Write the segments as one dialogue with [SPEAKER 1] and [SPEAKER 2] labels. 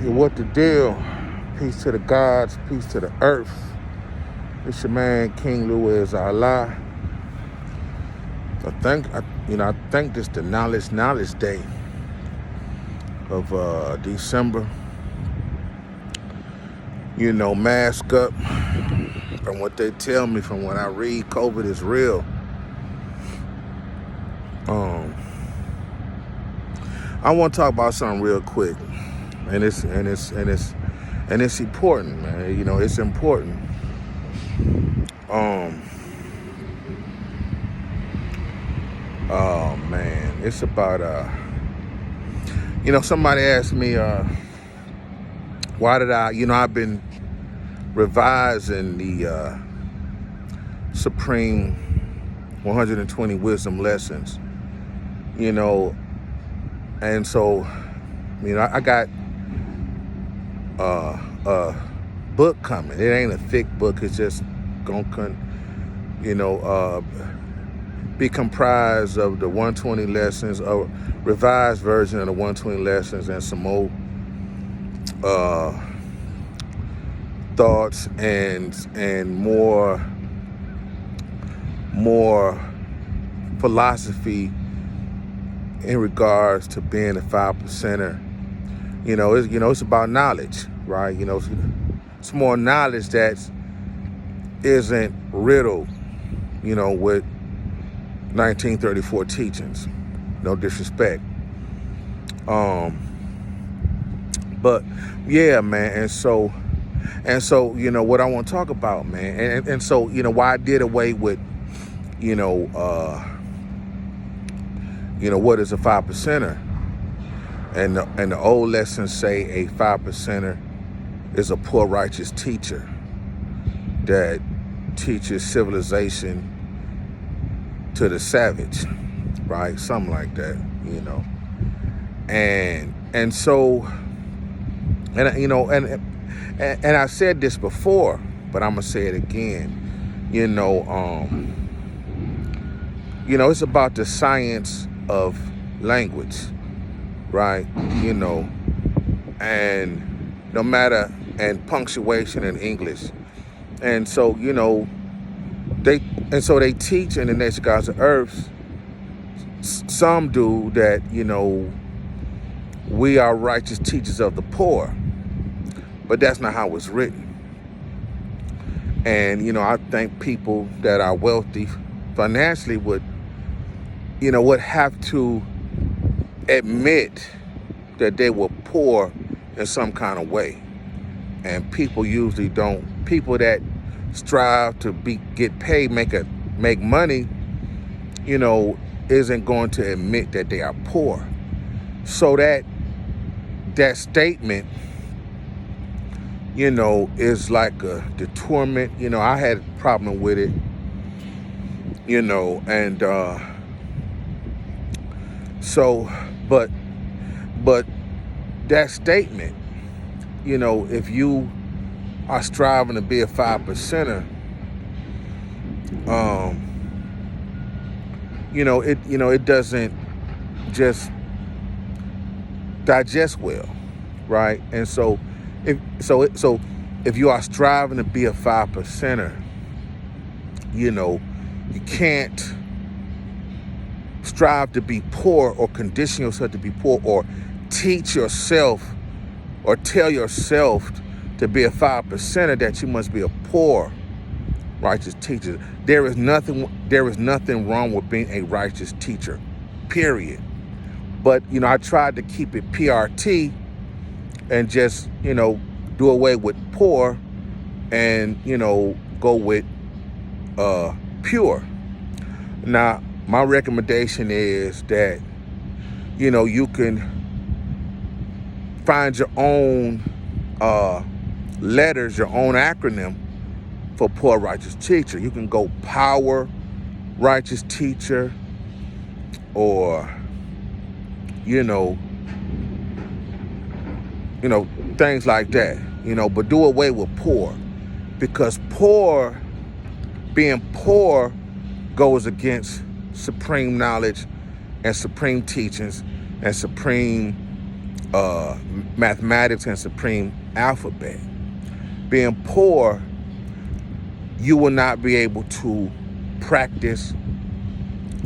[SPEAKER 1] What the deal? Peace to the gods, peace to the earth. It's your man King Louis Allah. I think this the knowledge day of December. Mask up. From what they tell me, from what I read, COVID is real. I want to talk about something real quick, and it's important, man. It's important. Oh man, it's about somebody asked me why did I've been revising the Supreme 120 Wisdom Lessons, and so I got a book coming. It ain't a thick book. It's just gonna be comprised of the 120 lessons, a revised version of the 120 lessons, and some more thoughts and more philosophy in regards to being a 5%er. It's about knowledge, right? It's more knowledge that isn't riddled, with 1934 teachings. No disrespect. But yeah, man. And so, what I want to talk about, man, and so, why I did away with, what is a 5%er? And the old lessons say a 5%er is a poor righteous teacher that teaches civilization to the savage, right? Something like that, And so, and I said this before, but I'm gonna say it again. It's about the science of language, right? And no matter, and punctuation in English. And so, they teach in the Nation Gods of Earth. Some do that, we are righteous teachers of the poor, but that's not how it's written. And, I think people that are wealthy financially would have to admit that they were poor in some kind of way. And people usually don't. People that strive to get paid, make money, isn't going to admit that they are poor. So that statement, is like a deterrent. I had a problem with it, and so, but that statement, if you are striving to be a 5%er, it doesn't just digest well, right? And so if you are striving to be a 5%er, you can't strive to be poor or condition yourself to be poor or teach yourself or tell yourself to be a 5%er that you must be a poor righteous teacher. There is nothing wrong with being a righteous teacher, period. But, I tried to keep it PRT and just, do away with poor and, go with pure. Now, my recommendation is that, you can find your own letters, your own acronym for poor righteous teacher. You can go power righteous teacher, or things like that, but do away with poor, because being poor goes against supreme knowledge and supreme teachings and supreme uh, mathematics and supreme alphabet. Being poor, you will not be able to practice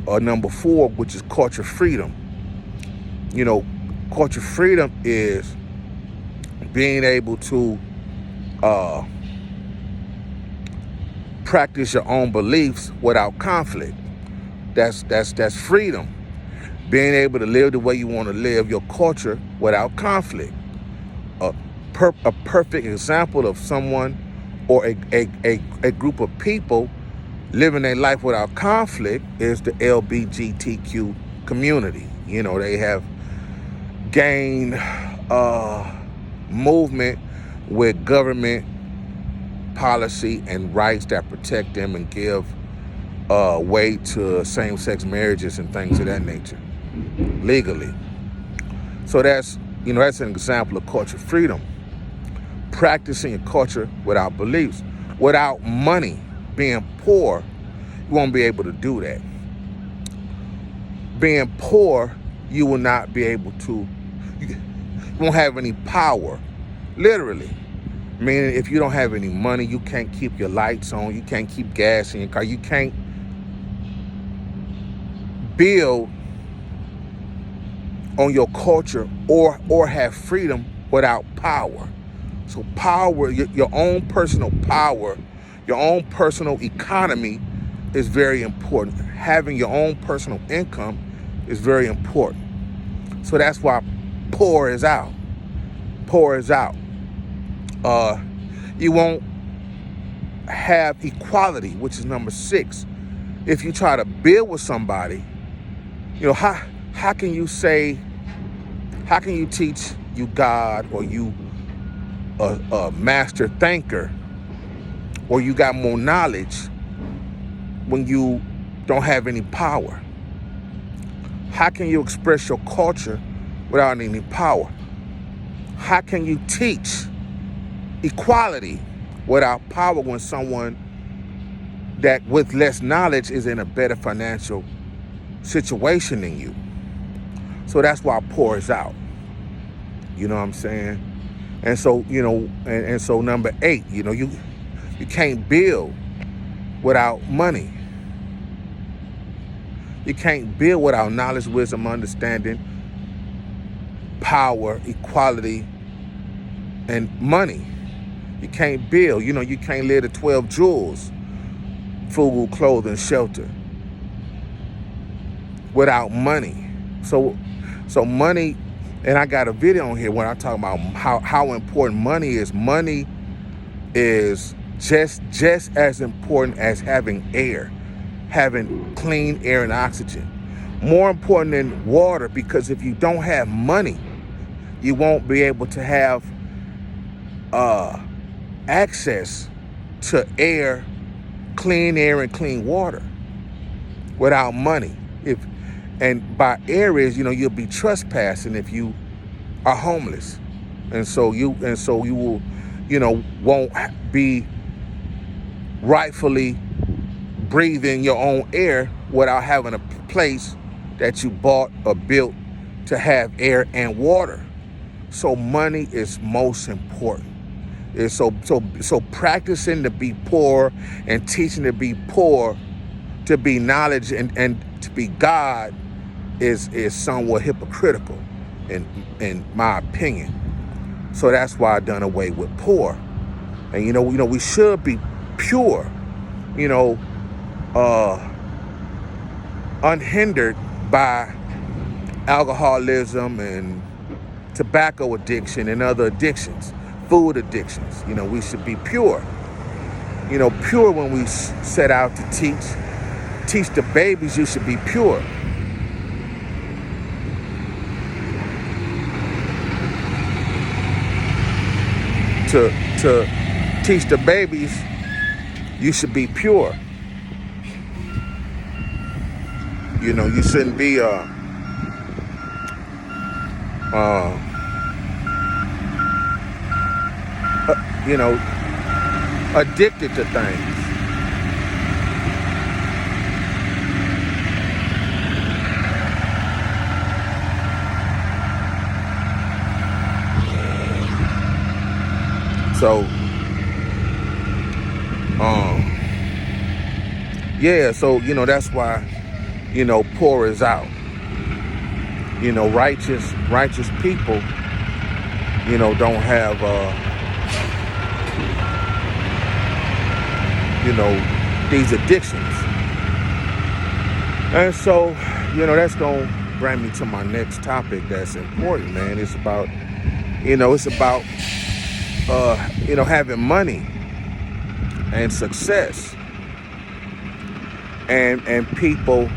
[SPEAKER 1] number 4, which is culture freedom. You know, culture freedom is being able to practice your own beliefs without conflict. That's freedom. Being able to live the way you want to live your culture without conflict. A perfect example of someone or a group of people living their life without conflict is the LGBTQ community. You know, they have gained movement with government policy and rights that protect them and give way to same-sex marriages and things of that nature legally. So that's an example of culture freedom. Practicing your culture without beliefs, without money. Being poor, you won't be able to do that. Being poor, you will not be able to, you won't have any power, literally. Meaning if you don't have any money, you can't keep your lights on, you can't keep gas in your car, you can't build on your culture or have freedom without power. So power, your own personal power, your own personal economy is very important. Having your own personal income is very important. So that's why poor is out. Poor is out. You won't have equality, which is number 6. If you try to build with somebody, how can you teach you God or you a master thinker or you got more knowledge when you don't have any power? How can you express your culture without any power? How can you teach equality without power when someone that with less knowledge is in a better financial situation than you? So that's why poor is out. You know what I'm saying? And so, and so number 8, you can't build without money. You can't build without knowledge, wisdom, understanding, power, equality, and money. You can't build. You can't live the 12 jewels, food, clothing, shelter, without money. So money, and I got a video on here when I talk about how important money is. Money is just as important as having air, having clean air and oxygen. More important than water, because if you don't have money, you won't be able to have access to air, clean air and clean water without money. And by air is, you'll be trespassing if you are homeless. And so you will, won't be rightfully breathing your own air without having a place that you bought or built to have air and water. So money is most important. So practicing to be poor and teaching to be poor, to be knowledge and to be God is somewhat hypocritical in my opinion. So that's why I done away with poor. And we should be pure, unhindered by alcoholism and tobacco addiction and other addictions, food addictions. We should be pure. Pure when we set out to teach the babies. You should be pure. To teach the babies, you should be pure. You shouldn't be addicted to things. So, yeah, so, that's why, poor is out. Righteous people, don't have, these addictions. And so, that's going to bring me to my next topic that's important, man. It's about, having money and success and people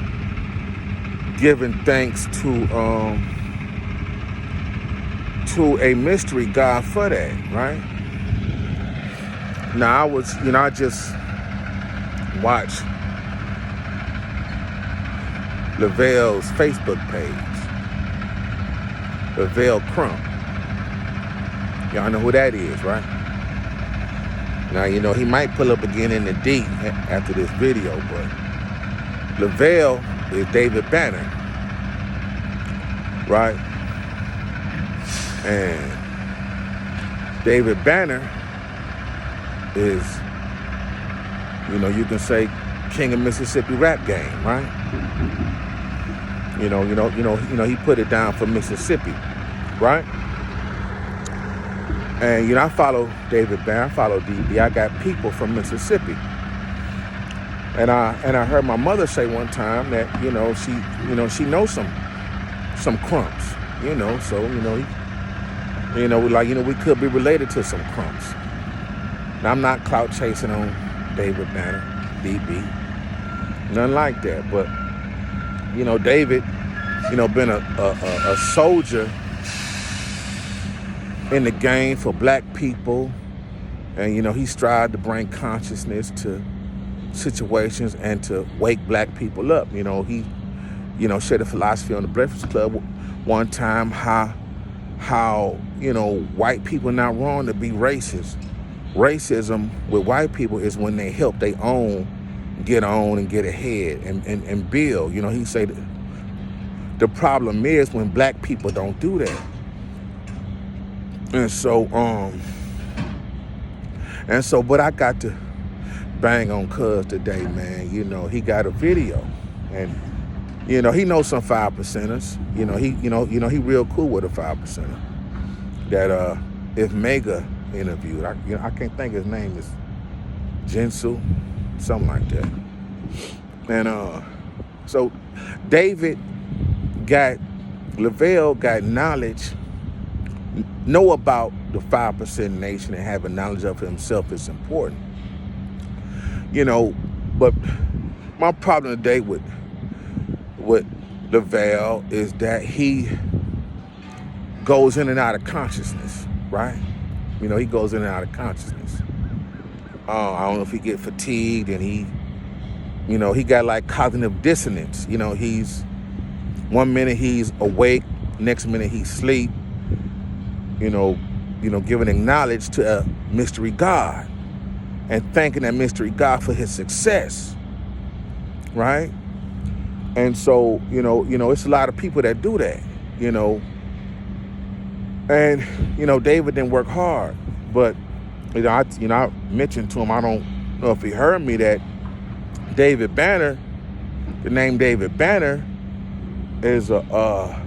[SPEAKER 1] giving thanks to a mystery God for that, right? Now I just watched Lavelle's Facebook page, Lavelle Crump. Y'all know who that is, right? Now, he might pull up again in the D after this video, but Lavelle is David Banner, right? And David Banner is, you can say king of Mississippi rap game, right? He put it down for Mississippi, right? And I follow David Banner, I follow DB. I got people from Mississippi. And I heard my mother say one time that, she knows some crumps, so, we could be related to some crumps. Now, I'm not clout chasing on David Banner, DB, nothing like that. But, David, been a soldier in the game for black people. And, he strived to bring consciousness to situations and to wake black people up. He, shared a philosophy on the Breakfast Club one time how white people are not wrong to be racist. Racism with white people is when they help they own, get on and get ahead and build. He said the problem is when black people don't do that. And so but I got to bang on Cuz today, man. He got a video, and he knows some 5%ers. He real cool with a 5%er that if Mega interviewed. I can't think his name is Jinsu, something like that. And so Lavelle got knowledge, know about the 5% nation, and having knowledge of himself is important. But my problem today with Lavelle is that he goes in and out of consciousness, right? He goes in and out of consciousness. I don't know if he get fatigued and he got like cognitive dissonance. He's 1 minute he's awake, next minute he's asleep. Giving acknowledge to a mystery God and thanking that mystery God for his success, right? And so, it's a lot of people that do that, And, David didn't work hard, but, I mentioned to him, I don't know if he heard me, that David Banner, the name David Banner is a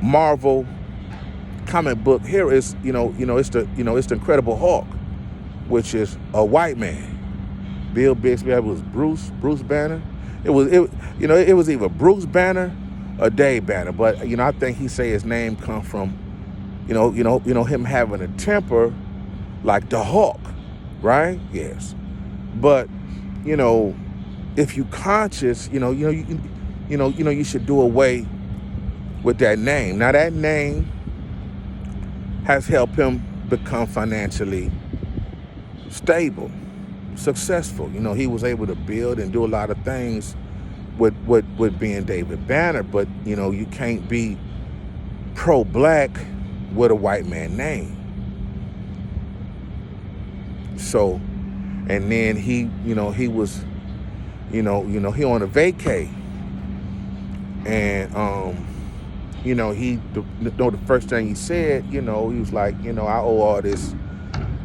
[SPEAKER 1] Marvel comic book hero. It's the Incredible Hulk, which is a white man. Bill Bixby, it was Bruce Banner. It was either Bruce Banner or Dave Banner, but I think he say his name come from him having a temper like the Hulk, right? Yes, but if you conscious, you should do away with that name. Now that name has helped him become financially stable, successful. He was able to build and do a lot of things with being David Banner, but you can't be pro-black with a white man name. So, and then he was, he on a vacay, and the first thing he said, he was like, I owe all this.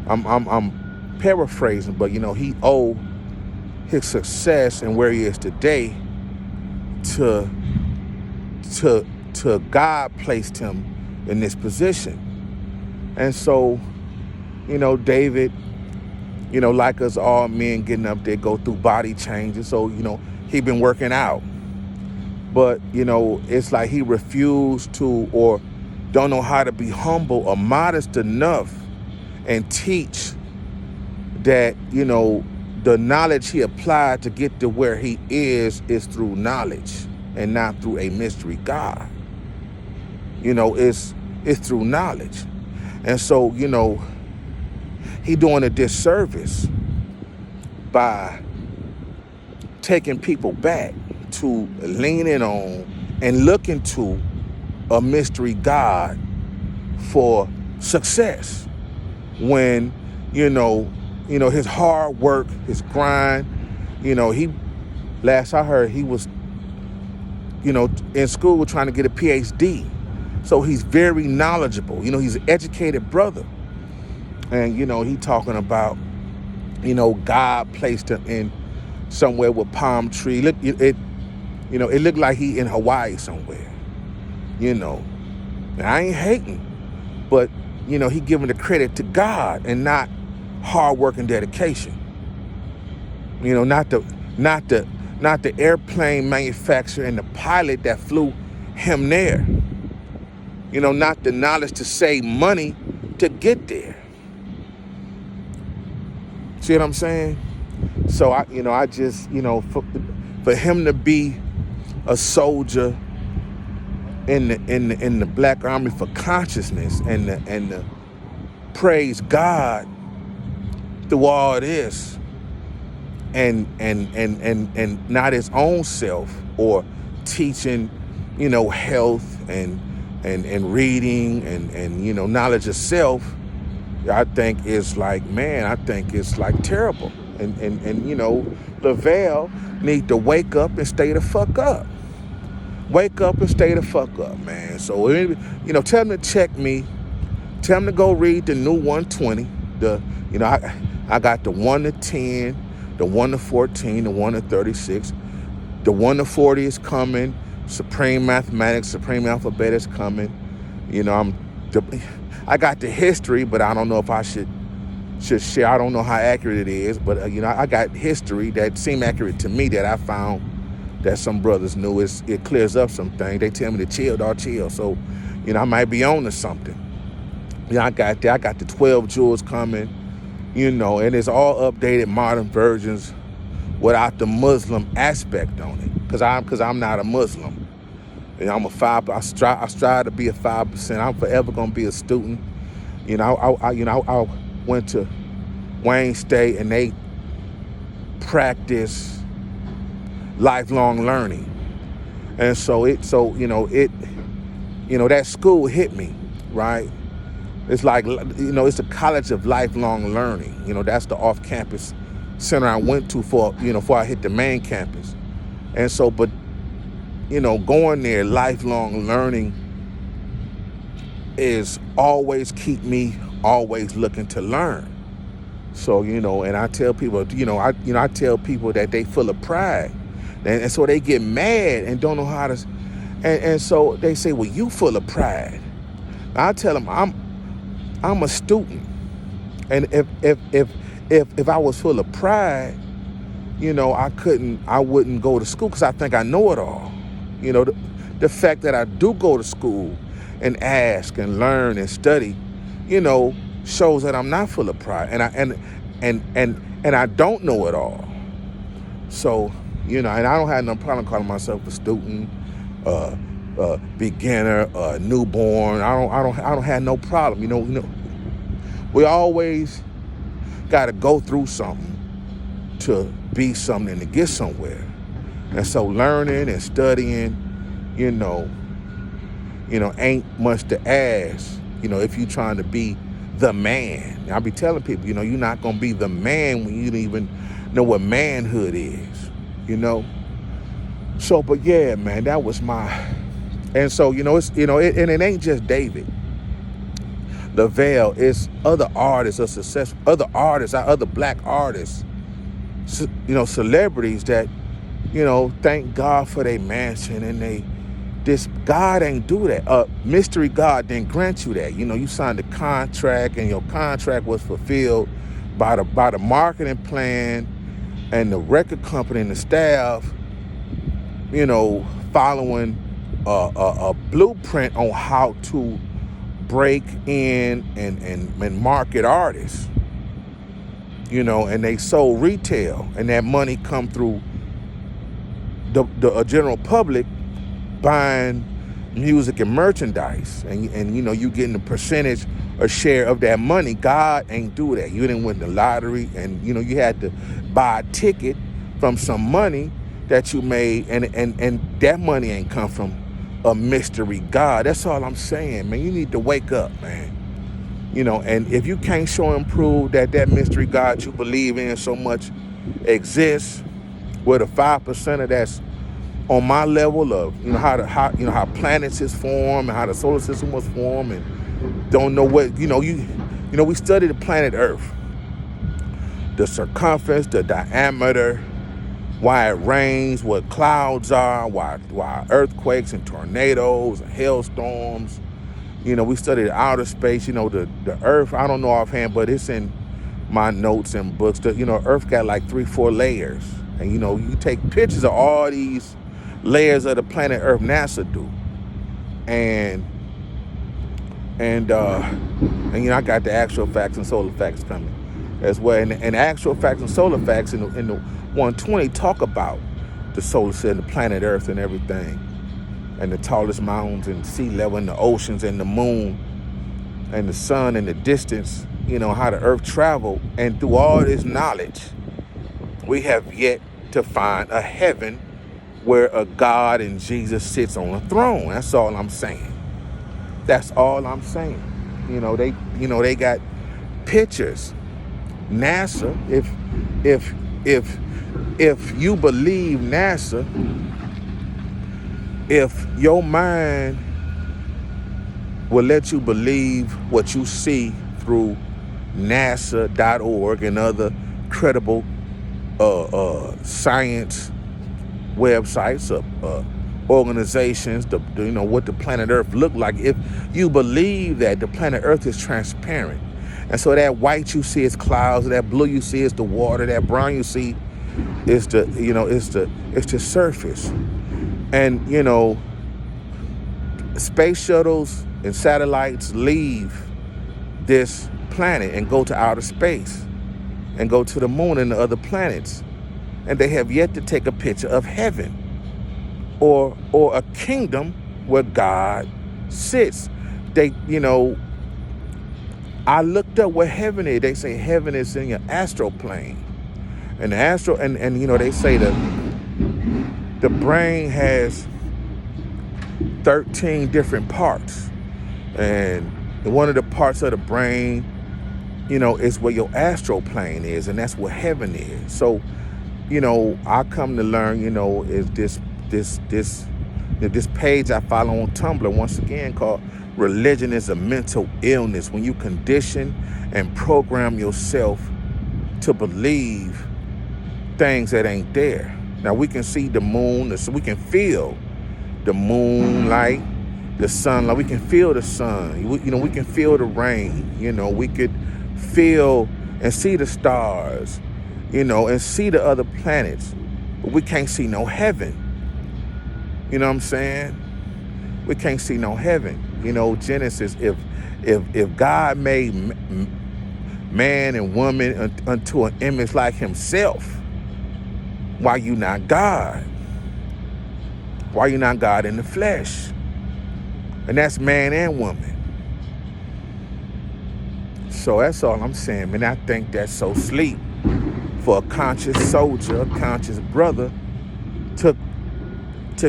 [SPEAKER 1] I'm paraphrasing, but he owed his success and where he is today to God placed him in this position. And so, David, like us all men getting up there, go through body changes. So, he been working out. But, it's like he refused to or don't know how to be humble or modest enough and teach that, the knowledge he applied to get to where he is through knowledge and not through a mystery God. It's through knowledge. And so, he doing a disservice by taking people back to leaning on and looking to a mystery God for success when, his hard work, his grind, last I heard, he was, in school trying to get a PhD. So he's very knowledgeable. He's an educated brother. And, he talking about, God placed him in somewhere with palm tree. Look, it looked like he in Hawaii somewhere, Now, I ain't hating, but, he giving the credit to God and not hard work and dedication. Not the airplane manufacturer and the pilot that flew him there. Not the knowledge to save money to get there. See what I'm saying? So I just, for him to be a soldier in the Black Army for consciousness and the praise God through all this and not his own self or teaching, health and reading and knowledge of self, I think it's like, terrible. And Lavelle need to wake up and stay the fuck up. Wake up and stay the fuck up, man. So, tell them to check me. Tell them to go read the new 120. I got the 1 to 10, the 1 to 14, the 1 to 36. The 1 to 40 is coming. Supreme Mathematics, Supreme Alphabet is coming. I got the history, but I don't know if I should share. I don't know how accurate it is, but I got history that seemed accurate to me that I found that some brothers knew. It clears up some things. They tell me to chill, dog, chill. So, I might be on to something. I got that. I got the 12 jewels coming, and it's all updated modern versions without the Muslim aspect on it. Because I'm not a Muslim. And I'm a 5. I strive to be a 5%. I'm forever gonna be a student. I went to Wayne State and they practice lifelong learning, and that school hit me right. It's like it's a college of lifelong learning. That's the off-campus center I went to before I hit the main campus, and so but. Going there, lifelong learning is always keep me always looking to learn. So, and I tell people, I tell people that they full of pride. And so they get mad and don't know how to, and so they say, well, you full of pride. I tell them I'm a student. And if I was full of pride, I wouldn't go to school because I think I know it all. The fact that I do go to school and ask and learn and study, shows that I'm not full of pride and I don't know it all. So, and I don't have no problem calling myself a student, beginner, newborn. I don't have no problem. We always got to go through something to be something and to get somewhere. And so learning and studying, ain't much to ask, if you're trying to be the man. I be telling people, you're not going to be the man when you don't even know what manhood is, So, but yeah, man, that was my And so, and it ain't just David. The Veil is other artists of success, other black artists, celebrities that, thank God for their mansion, and this God ain't do that. Mystery God didn't grant you that. You signed a contract, and your contract was fulfilled by the marketing plan and the record company and the staff, following a blueprint on how to break in and market artists, and they sold retail, and that money come through the general public buying music and merchandise, and you getting a percentage or share of that money. God ain't do that. You didn't win the lottery, and you had to buy a ticket from some money that you made, and that money ain't come from a mystery God. That's all I'm saying, man. You need to wake up, man. And if you can't show and prove that mystery God you believe in so much exists, with a 5% of that's on my level of how planets is formed and how the solar system was formed, and don't know what we study the planet Earth, the circumference, the diameter, why it rains, what clouds are, why earthquakes and tornadoes and hailstorms. We studied outer space. The Earth, I don't know offhand, but it's in my notes and books. Earth got like 3-4 layers, and you take pictures of all these layers of the planet Earth. NASA do, and I got the actual facts and solar facts coming as well. And actual facts and solar facts in the 120 talk about the solar system, the planet Earth, and everything, and the tallest mountains and sea level and the oceans and the moon and the sun and the distance. How the Earth traveled, and through all this knowledge, we have yet to find a heaven where a God and Jesus sits on a throne. That's all I'm saying. That's all I'm saying. They got pictures. NASA, if you believe NASA, if your mind will let you believe what you see through NASA.org and other credible science websites, organizations, what the planet Earth look like. If you believe that the planet Earth is transparent, and so that white you see is clouds, that blue you see is the water, that brown you see is the surface, and space shuttles and satellites leave this planet and go to outer space and go to the moon and the other planets, and they have yet to take a picture of heaven or a kingdom where God sits. I looked up what heaven is. They say heaven is in your astral plane, and they say the brain has 13 different parts, and one of the parts of the brain, is where your astral plane is, and that's where heaven is. So, I come to learn, is this page I follow on Tumblr, once again, called Religion is a Mental Illness, when you condition and program yourself to believe things that ain't there. Now, we can see the moon, so we can feel the moonlight, the sunlight, we can feel the sun, we can feel the rain, we could feel and see the stars, and see the other planets, but we can't see no heaven. You know what I'm saying? We can't see no heaven. Genesis, if God made man and woman unto an image like himself, why you not God? Why you not God in the flesh? And that's man and woman. So that's all I'm saying, man. I think that's so sleep for a conscious soldier, a conscious brother, to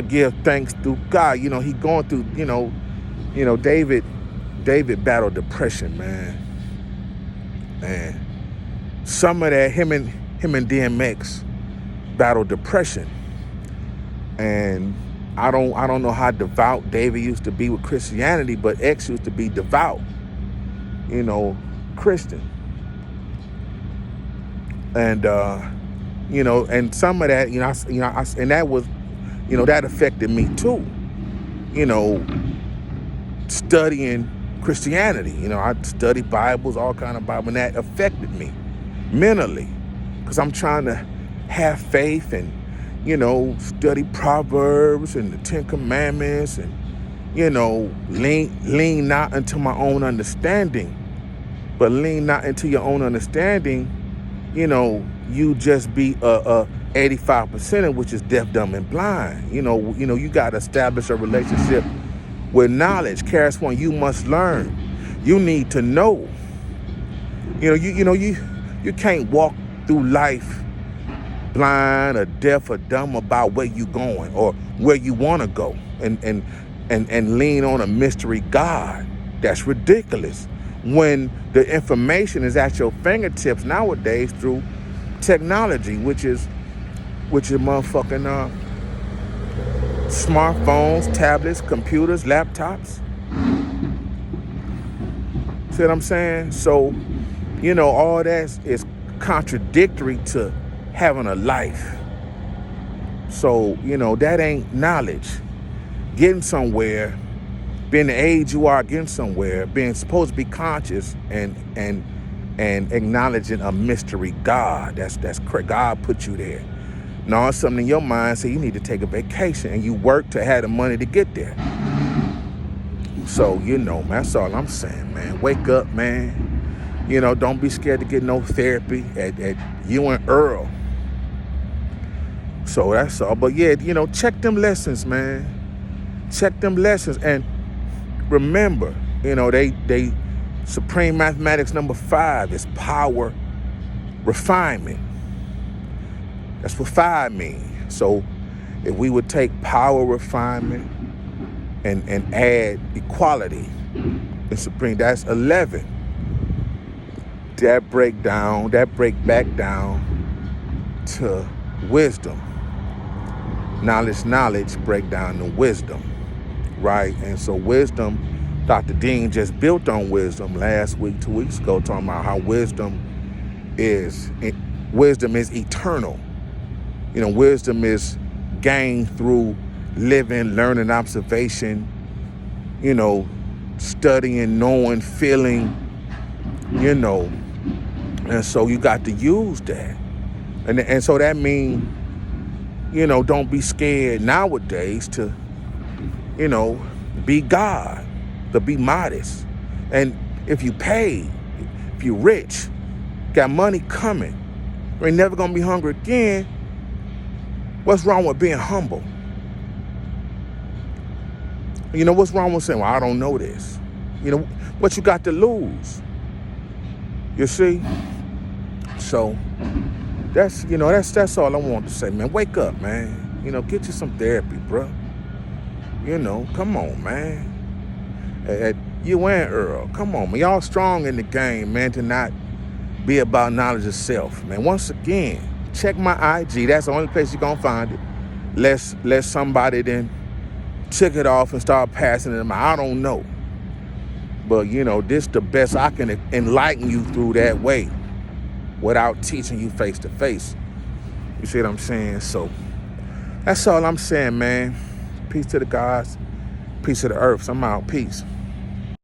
[SPEAKER 1] give thanks through God. He going through, David battled depression, man. Some of that, him and DMX battled depression. And I don't know how devout David used to be with Christianity, but X used to be devout, Christian. And and some of that, and that was, that affected me too. Studying Christianity. I studied Bibles, all kind of Bible, and that affected me mentally, because I'm trying to have faith and study Proverbs and the Ten Commandments and lean not into my own understanding, but lean not into your own understanding. You just be a 85%, which is deaf, dumb, and blind. You got to establish a relationship with knowledge. KRS-One, you must learn. You need to know. You can't walk through life blind or deaf or dumb about where you going or where you want to go and lean on a mystery God. That's ridiculous. When the information is at your fingertips nowadays through technology, which is motherfucking smartphones, tablets, computers, laptops. See what I'm saying? So, all that is contradictory to having a life. So, that ain't knowledge. Getting somewhere, being the age you are, getting somewhere, being supposed to be conscious and acknowledging a mystery God. That's correct. God put you there. Now, it's something in your mind say you need to take a vacation, and you work to have the money to get there. So, man, that's all I'm saying, man. Wake up, man. Don't be scared to get no therapy at you and Earl. So that's all. But yeah, check them lessons, man. Check them lessons. And remember, they Supreme Mathematics number 5 is power refinement. That's what 5 means. So if we would take power refinement and add equality in Supreme, that's 11. That break back down to wisdom. Knowledge break down to wisdom, right? And so wisdom, Dr. Dean just built on wisdom last week, 2 weeks ago, talking about how wisdom is eternal. Wisdom is gained through living, learning, observation, studying, knowing, feeling, and so you got to use that. And so that means, don't be scared nowadays to, be God, to be modest. And if you pay, if you rich, got money coming, you ain't never gonna be hungry again, what's wrong with being humble? What's wrong with saying, well, I don't know this? What you got to lose? You see? So that's all I want to say, man. Wake up, man. Get you some therapy, bro. Come on, man. You and Earl, come on, man. Y'all strong in the game, man, to not be about knowledge of self, man. Once again, check my IG. That's the only place you're gonna find it. Let somebody then took it off and start passing it to me. I don't know. But, this the best I can enlighten you through that way without teaching you face to face. You see what I'm saying? So that's all I'm saying, man. Peace to the gods. Peace to the earth. I'm out. Peace.